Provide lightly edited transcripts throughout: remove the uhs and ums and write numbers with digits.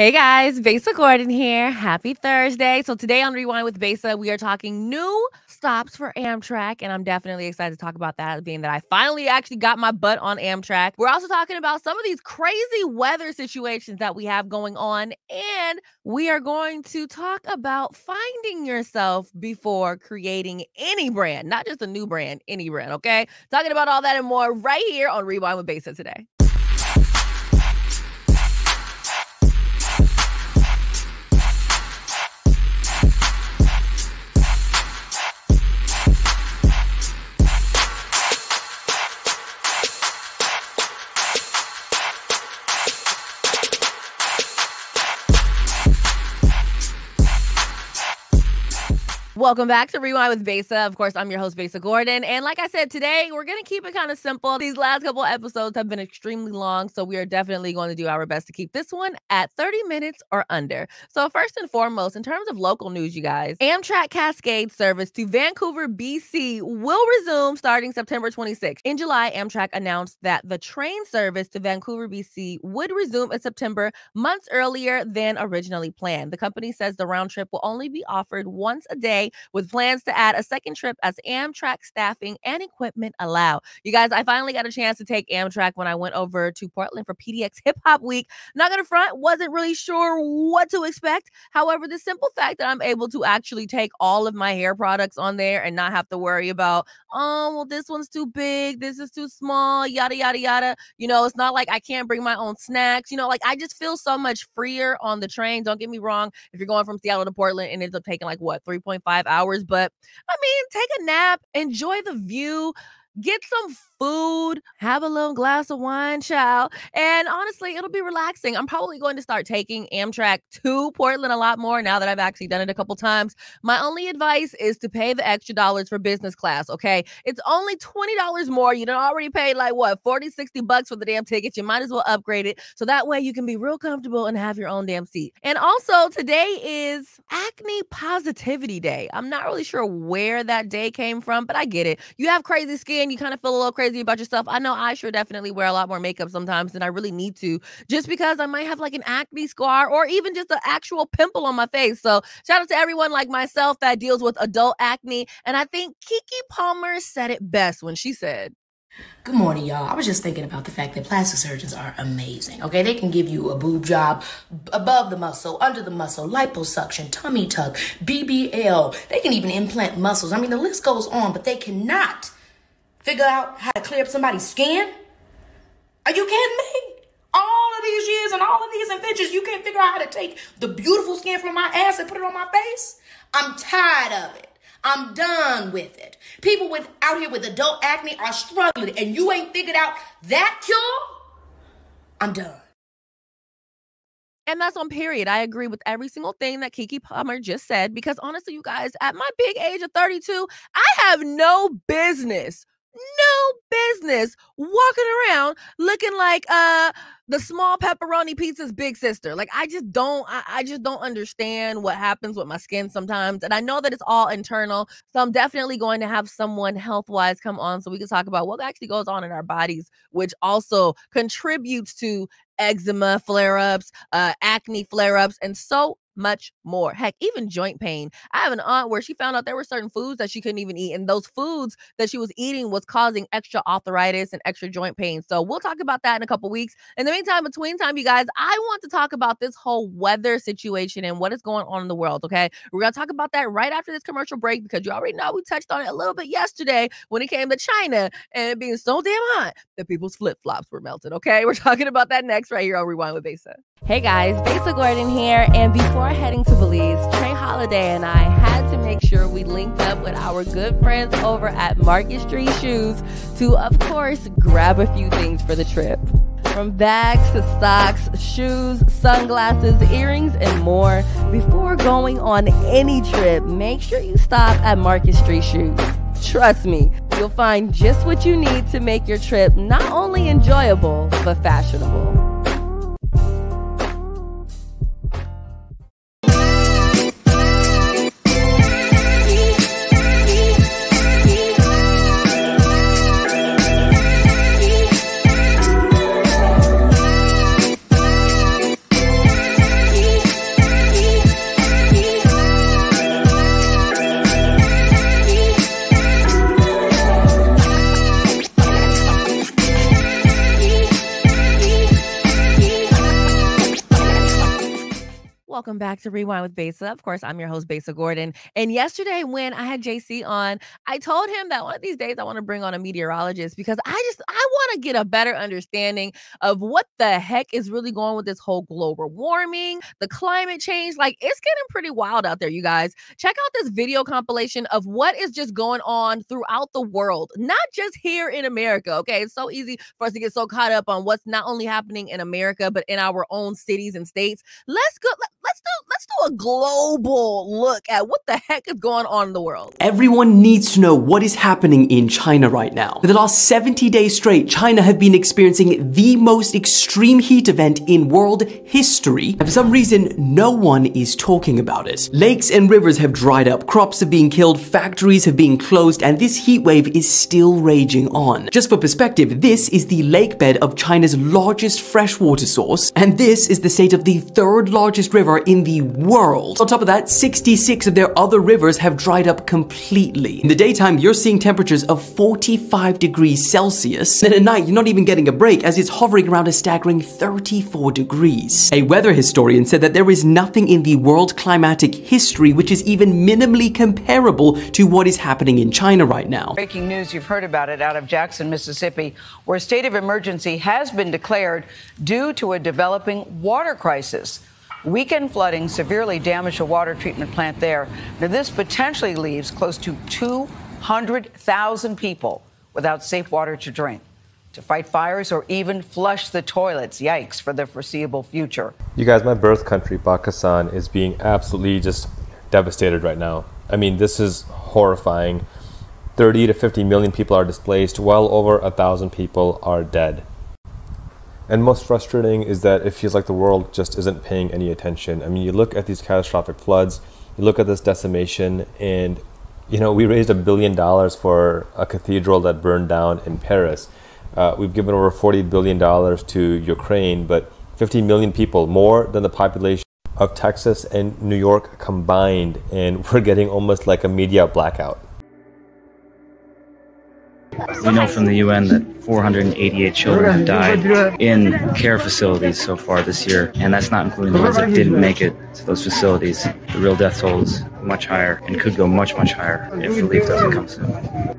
Hey guys, Besa Gordon here. Happy Thursday. So today on Rewind with Besa, we are talking new stops for Amtrak, and I'm definitely excited to talk about that, being that I finally actually got my butt on Amtrak. We're also talking about some of these crazy weather situations that we have going on, and we are going to talk about finding yourself before creating any brand, not just a new brand, any brand, okay? Talking about all that and more right here on Rewind with Besa today. Welcome back to Rewind with Besa. Of course, I'm your host, Besa Gordon. And like I said, today we're going to keep it kind of simple. These last couple episodes have been extremely long, so we are definitely going to do our best to keep this one at 30 minutes or under. So first and foremost, in terms of local news, you guys, Amtrak Cascade service to Vancouver, BC will resume starting September 26th. In July, Amtrak announced that the train service to Vancouver, BC would resume in September, months earlier than originally planned. The company says the round trip will only be offered once a day, with plans to add a second trip as Amtrak staffing and equipment allow. You guys, I finally got a chance to take Amtrak when I went over to Portland for PDX Hip Hop Week. Not gonna front, wasn't really sure what to expect. However, the simple fact that I'm able to actually take all of my hair products on there and not have to worry about, oh, well, this one's too big, this is too small, yada, yada, yada. You know, it's not like I can't bring my own snacks. You know, like I just feel so much freer on the train. Don't get me wrong. If you're going from Seattle to Portland, it ends up taking like what, 3.5 hours, but I mean, take a nap, enjoy the view, get some food, have a little glass of wine, child. And honestly, it'll be relaxing. I'm probably going to start taking Amtrak to Portland a lot more now that I've actually done it a couple times. My only advice is to pay the extra dollars for business class, okay? It's only $20 more. You done already paid like what, 40, 60 bucks for the damn ticket. You might as well upgrade it so that way you can be real comfortable and have your own damn seat. And also, today is Acne Positivity Day. I'm not really sure where that day came from, but I get it. You have crazy skin, you kind of feel a little crazy about yourself. I know I sure definitely wear a lot more makeup sometimes than I really need to, just because I might have like an acne scar or even just an actual pimple on my face. So shout out to everyone like myself that deals with adult acne. And I think Keke Palmer said it best when she said, good morning, y'all. I was just thinking about the fact that plastic surgeons are amazing, okay? They can give you a boob job above the muscle, under the muscle, liposuction, tummy tuck, BBL. They can even implant muscles. I mean, the list goes on, but they cannot figure out how to clear up somebody's skin? Are you kidding me? All of these years and all of these inventions, you can't figure out how to take the beautiful skin from my ass and put it on my face? I'm tired of it. I'm done with it. People out here with adult acne are struggling, and you ain't figured out that cure? I'm done. and that's on period. I agree with every single thing that Keke Palmer just said, because honestly, you guys, at my big age of 32, I have no business walking around looking like the small pepperoni pizza's big sister. Like I just don't understand what happens with my skin sometimes. And I know that it's all internal. So I'm definitely going to have someone health-wise come on so we can talk about what actually goes on in our bodies, which also contributes to eczema flare-ups, acne flare-ups, and so much more. Heck, even joint pain. I have an aunt where she found out there were certain foods that she couldn't even eat, and those foods that she was eating was causing extra arthritis and extra joint pain. So we'll talk about that in a couple weeks. In the meantime, between time, you guys, I want to talk about this whole weather situation and what is going on in the world, okay? We're going to talk about that right after this commercial break, because you already know we touched on it a little bit yesterday when it came to China and it being so damn hot that people's flip-flops were melted, okay? We're talking about that next right here on Rewind with Besa. Hey guys, Besa Gordon here, and before heading to Belize, Trey Holiday and I had to make sure we linked up with our good friends over at Market Street Shoes to, of course, grab a few things for the trip. From bags to socks, shoes, sunglasses, earrings, and more. Before going on any trip, make sure you stop at Market Street Shoes. Trust me, you'll find just what you need to make your trip not only enjoyable, but fashionable. Welcome back to Rewind with Besa. Of course, I'm your host, Besa Gordon. And yesterday, when I had JC on, I told him that one of these days I want to bring on a meteorologist because I want to get a better understanding of what the heck is really going with this whole global warming, the climate change. Like, it's getting pretty wild out there, you guys. Check out this video compilation of what is just going on throughout the world, not just here in America. Okay, it's so easy for us to get so caught up on what's not only happening in America, but in our own cities and states. Let's do a global look at what the heck is going on in the world. Everyone needs to know what is happening in China right now. For the last 70 days straight, China have been experiencing the most extreme heat event in world history, and for some reason, no one is talking about it. Lakes and rivers have dried up, crops are being killed, factories have been closed, and this heat wave is still raging on. Just for perspective, this is the lake bed of China's largest freshwater source, and this is the state of the third largest river in the world. On top of that, 66 of their other rivers have dried up completely. In the daytime, you're seeing temperatures of 45 degrees Celsius. Then at night, you're not even getting a break as it's hovering around a staggering 34 degrees. A weather historian said that there is nothing in the world climatic history which is even minimally comparable to what is happening in China right now. Breaking news, you've heard about it out of Jackson, Mississippi, where a state of emergency has been declared due to a developing water crisis. Weekend flooding severely damaged a water treatment plant there. Now, this potentially leaves close to 200,000 people without safe water to drink, to fight fires, or even flush the toilets. Yikes, for the foreseeable future. You guys, my birth country, Pakistan, is being absolutely just devastated right now. I mean, this is horrifying. 30 to 50 million people are displaced. Well over 1,000 people are dead. And most frustrating is that it feels like the world just isn't paying any attention. I mean, you look at these catastrophic floods, you look at this decimation, and, you know, we raised $1 billion for a cathedral that burned down in Paris. We've given over $40 billion to Ukraine, but 50 million people, more than the population of Texas and New York combined, and we're getting almost like a media blackout. We know from the UN that 488 children have died in care facilities so far this year, and that's not including the ones that didn't make it to those facilities. The real death toll is much higher and could go much, much higher if relief doesn't come soon.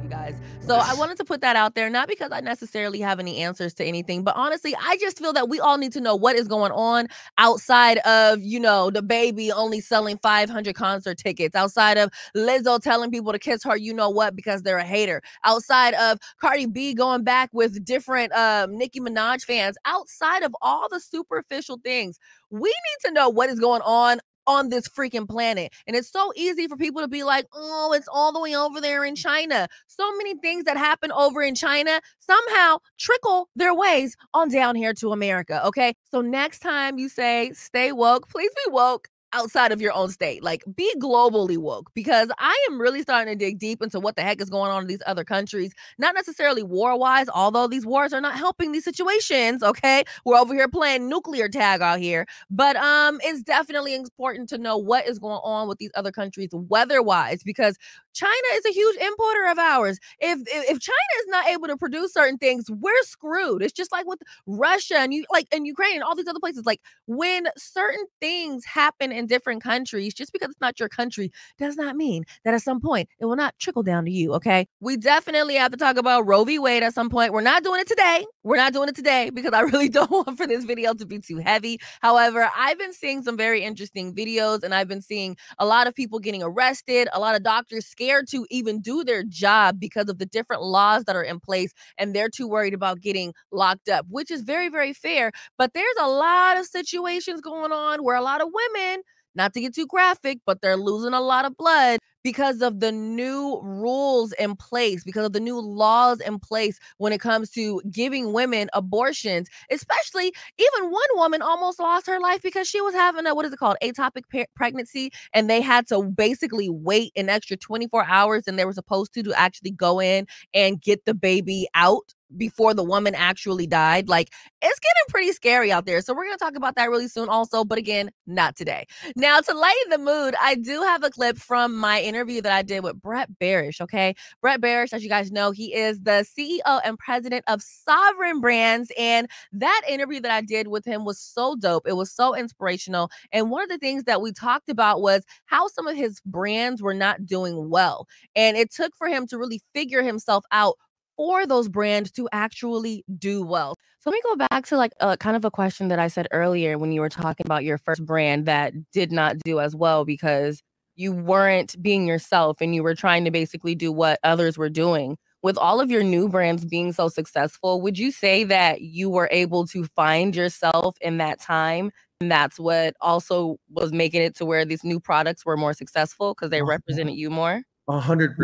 Guys. So I wanted to put that out there, not because I necessarily have any answers to anything, but honestly, I just feel that we all need to know what is going on outside of, you know, the baby only selling 500 concert tickets, outside of Lizzo telling people to kiss her, you know what, because they're a hater, outside of Cardi B going back with different Nicki Minaj fans, outside of all the superficial things. We need to know what is going on this freaking planet. And it's so easy for people to be like, oh, it's all the way over there in China. So many things that happen over in China somehow trickle their ways on down here to America, okay? So next time you say stay woke, please be woke outside of your own state. Like, be globally woke, because I am really starting to dig deep into what the heck is going on in these other countries, not necessarily war-wise, although these wars are not helping these situations, okay? We're over here playing nuclear tag out here, but it's definitely important to know what is going on with these other countries weather-wise, because China is a huge importer of ours. If China is not able to produce certain things, we're screwed. It's just like with Russia and Ukraine and all these other places. Like, when certain things happen in different countries, just because it's not your country does not mean that at some point it will not trickle down to you, okay? We definitely have to talk about Roe v. Wade at some point. We're not doing it today. We're not doing it today because I really don't want for this video to be too heavy. However, I've been seeing some very interesting videos, and I've been seeing a lot of people getting arrested, a lot of doctors scared to even do their job because of the different laws that are in place, and they're too worried about getting locked up, which is very, very fair. But there's a lot of situations going on where a lot of women, not to get too graphic, but they're losing a lot of blood because of the new rules in place, because of the new laws in place when it comes to giving women abortions. Especially, even one woman almost lost her life because she was having a, what is it called, atopic pregnancy, and they had to basically wait an extra 24 hours, and they were supposed to actually go in and get the baby out before the woman actually died. Like, it's getting pretty scary out there. So we're going to talk about that really soon also, but again, not today. Now, to lighten the mood, I do have a clip from my interview that I did with Brett Barish, okay? Brett Barish, as you guys know, he is the CEO and president of Sovereign Brands, and that interview that I did with him was so dope. It was so inspirational, and one of the things that we talked about was how some of his brands were not doing well, and it took for him to really figure himself out for those brands to actually do well. So let me go back to like kind of a question that I said earlier when you were talking about your first brand that did not do as well because you weren't being yourself and you were trying to basically do what others were doing. With all of your new brands being so successful, would you say that you were able to find yourself in that time? And that's what also was making it to where these new products were more successful because they represented you more? 100%.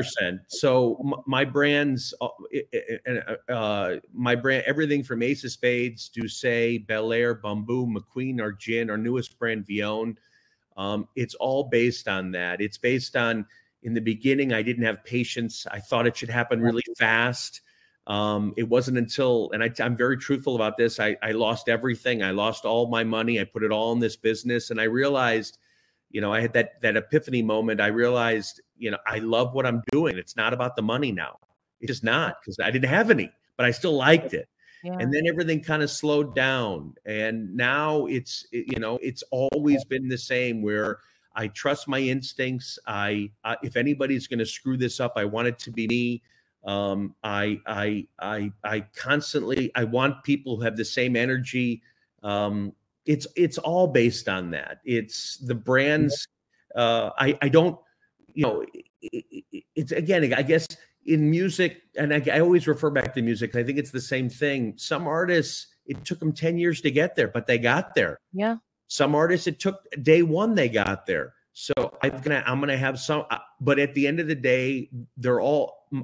So my brands, my brand, everything from Ace of Spades, Douce, Bel Air, Bamboo, McQueen, our gin, our newest brand, Vion. It's all based on that. It's based on, in the beginning, I didn't have patience. I thought it should happen really fast. It wasn't until, and I'm very truthful about this, I lost everything. I lost all my money. I put it all in this business. And I realized, I had that epiphany moment. I realized, I love what I'm doing. It's not about the money now. It's just not, because I didn't have any, but I still liked it. Yeah. And then everything kind of slowed down. And now it's always been the same, where I trust my instincts. If anybody's going to screw this up, I want it to be me. I constantly, I want people who have the same energy. It's all based on that. It's the brands. I don't, it's, again, I guess in music, and I always refer back to music. I think it's the same thing. Some artists, it took them 10 years to get there, but they got there. Yeah. Some artists, it took day one, they got there. So I'm gonna have some, but at the end of the day,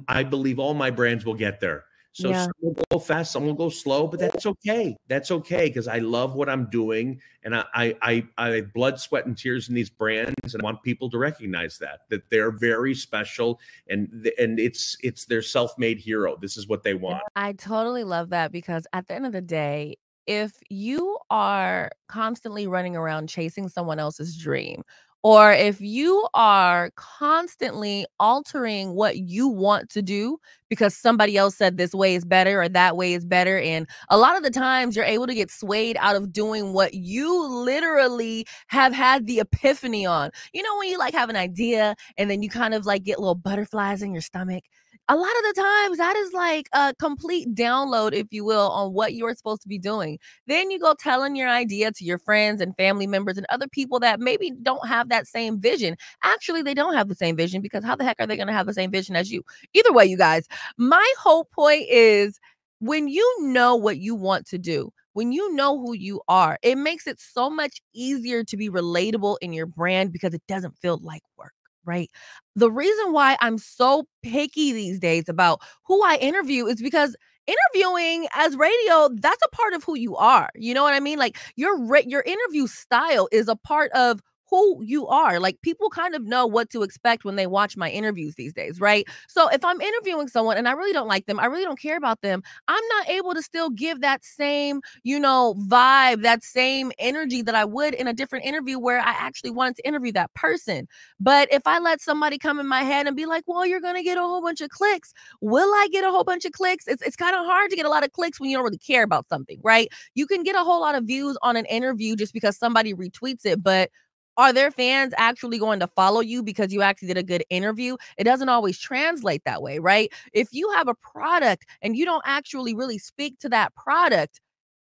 I believe all my brands will get there. So some will go fast, some will go slow, but that's okay. That's okay, because I love what I'm doing, and I have blood, sweat, and tears in these brands, and I want people to recognize that they're very special, and it's their self-made hero. This is what they want. I totally love that, because at the end of the day, if you are constantly running around chasing someone else's dream, or if you are constantly altering what you want to do because somebody else said this way is better or that way is better, and a lot of the times you're able to get swayed out of doing what you literally have had the epiphany on. When you like have an idea and then you kind of like get little butterflies in your stomach. A lot of the times that is like a complete download, if you will, on what you're supposed to be doing. Then you go telling your idea to your friends and family members and other people that maybe don't have that same vision. Actually, they don't have the same vision, because how the heck are they going to have the same vision as you? Either way, you guys, my whole point is, when you know what you want to do, when you know who you are, it makes it so much easier to be relatable in your brand, because it doesn't feel like work. Right. The reason why I'm so picky these days about who I interview is because interviewing as radio, that's a part of who you are. You know what I mean? Like your interview style is a part of who you are. Like, people kind of know what to expect when they watch my interviews these days, right? So if I'm interviewing someone and I really don't like them, I really don't care about them, I'm not able to still give that same, vibe, that same energy that I would in a different interview where I actually wanted to interview that person. But if I let somebody come in my head and be like, well, you're going to get a whole bunch of clicks. Will I get a whole bunch of clicks? It's kind of hard to get a lot of clicks when you don't really care about something, right? You can get a whole lot of views on an interview just because somebody retweets it, but are their fans actually going to follow you because you actually did a good interview? It doesn't always translate that way, right? If you have a product and you don't actually really speak to that product,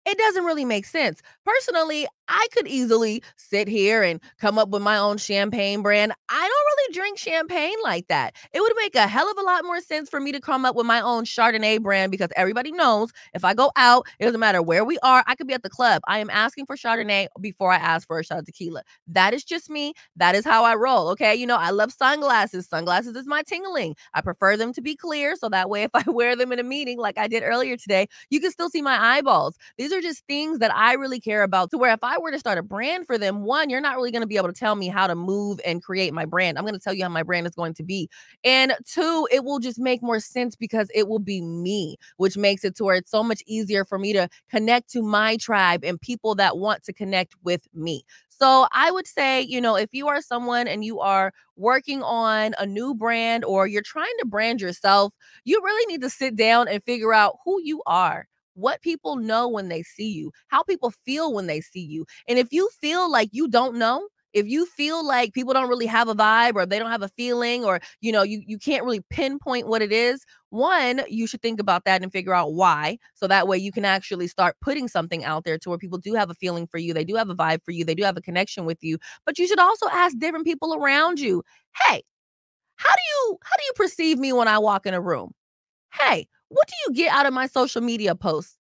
it doesn't really make sense. Personally, I could easily sit here and come up with my own champagne brand. I don't really drink champagne like that. It would make a hell of a lot more sense for me to come up with my own Chardonnay brand, because everybody knows if I go out, it doesn't matter where we are. I could be at the club. I am asking for Chardonnay before I ask for a shot of tequila. That is just me. That is how I roll. Okay. I love sunglasses. Sunglasses is my tingling. I prefer them to be clear, so that way if I wear them in a meeting like I did earlier today, you can still see my eyeballs. These are just things that I really care about, to where if I I were to start a brand for them, one, you're not really going to be able to tell me how to move and create my brand. I'm going to tell you how my brand is going to be. And two, it will just make more sense because it will be me, which makes it to where it's so much easier for me to connect to my tribe and people that want to connect with me. So I would say, if you are someone and you are working on a new brand or you're trying to brand yourself, you really need to sit down and figure out who you are, what people know when they see you, how people feel when they see you. And if you feel like you don't know, if you feel like people don't really have a vibe or they don't have a feeling or, you can't really pinpoint what it is, one, you should think about that and figure out why. So that way you can actually start putting something out there to where people do have a feeling for you. They do have a vibe for you. They do have a connection with you. But you should also ask different people around you, hey, how do you perceive me when I walk in a room? Hey, what do you get out of my social media posts?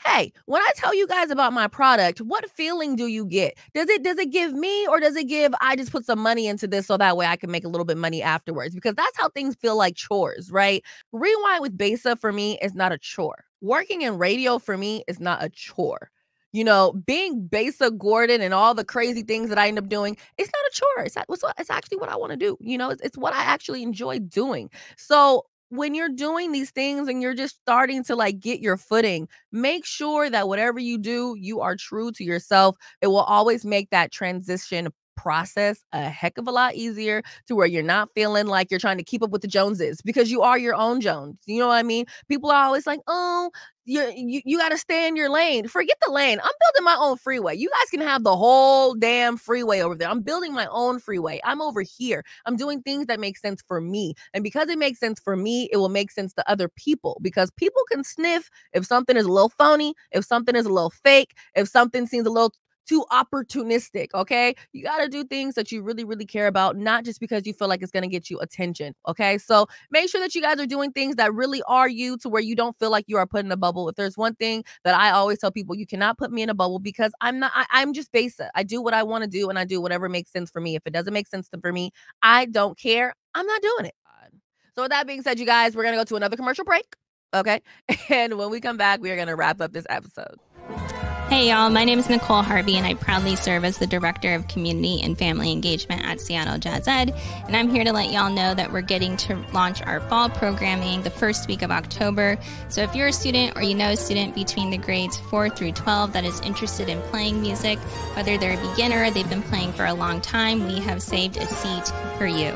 Hey, when I tell you guys about my product, what feeling do you get? Does it give me or does it give I just put some money into this so that way I can make a little bit of money afterwards? Because that's how things feel like chores, right? Rewind with Besa for me is not a chore. Working in radio for me is not a chore. Being Besa Gordon and all the crazy things that I end up doing, it's not a chore. It's actually what I want to do. It's what I actually enjoy doing. So when you're doing these things and you're just starting to get your footing, make sure that whatever you do, you are true to yourself. It will always make that transition process a heck of a lot easier to where you're not feeling like you're trying to keep up with the Joneses because you are your own Jones. You know what I mean? People are always like, oh, you got to stay in your lane. Forget the lane. I'm building my own freeway. You guys can have the whole damn freeway over there. I'm building my own freeway. I'm over here. I'm doing things that make sense for me. And because it makes sense for me, it will make sense to other people because people can sniff if something is a little phony, if something is a little fake, if something seems a little too opportunistic, okay? You got to do things that you really, really care about, not just because you feel like it's going to get you attention, okay? So make sure that you guys are doing things that really are you to where you don't feel like you are put in a bubble. If there's one thing that I always tell people, you cannot put me in a bubble because I'm just Besa. I do what I want to do and I do whatever makes sense for me. If it doesn't make sense for me, I don't care. I'm not doing it. So with that being said, you guys, we're going to go to another commercial break, okay? And when we come back, we are going to wrap up this episode. Hey y'all, my name is Nicole Harvey and I proudly serve as the Director of Community and Family Engagement at Seattle Jazz Ed, and I'm here to let y'all know that we're getting to launch our fall programming the first week of October. So if you're a student or you know a student between the grades 4 through 12 that is interested in playing music, whether they're a beginner or they've been playing for a long time, we have saved a seat for you.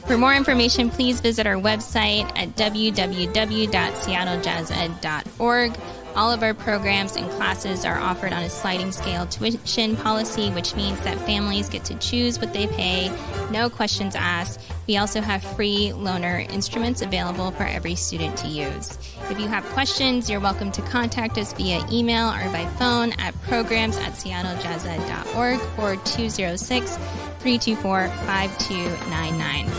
For more information, please visit our website at www.seattlejazzed.org. All of our programs and classes are offered on a sliding scale tuition policy, which means that families get to choose what they pay, no questions asked. We also have free loaner instruments available for every student to use. If you have questions, you're welcome to contact us via email or by phone at programs@seattlejazzed.org or 206-324-5299.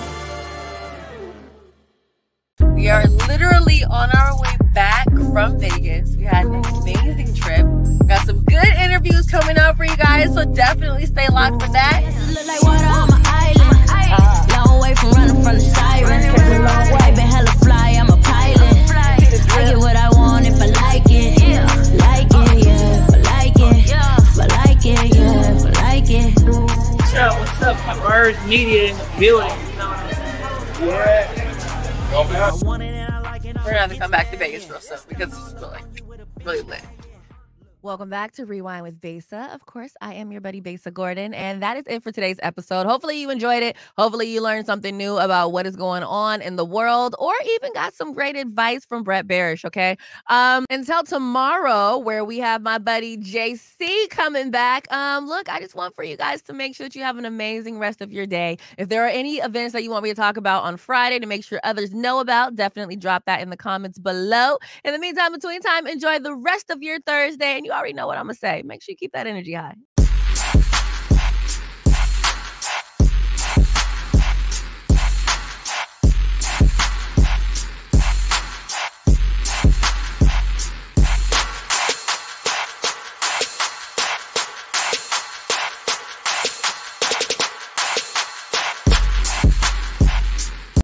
We are literally on our way back from Vegas. We had an amazing trip. Got some good interviews coming up for you guys, so definitely stay locked for that. Look like water on my island. Long way from running from the siren. Came a long way, been hella fly, I'm a pilot. I get what I want if I like it. Like it, yeah. If I like it. If I like it, yeah. If I like it. What's up? Converge Media in the building. Yeah. We're gonna have to come back to Vegas real soon because it's really lit. Welcome back to Rewind with Besa. Of course, I am your buddy Besa Gordon, and that is it for today's episode. Hopefully you enjoyed it. Hopefully you learned something new about what is going on in the world, or even got some great advice from Brett Barish, okay? Until tomorrow, where we have my buddy JC coming back. Look, I just want for you guys to make sure that you have an amazing rest of your day. If there are any events that you want me to talk about on Friday to make sure others know about, definitely drop that in the comments below. In the meantime, between time, enjoy the rest of your Thursday, and you already know what I'm gonna say. Make sure you keep that energy high.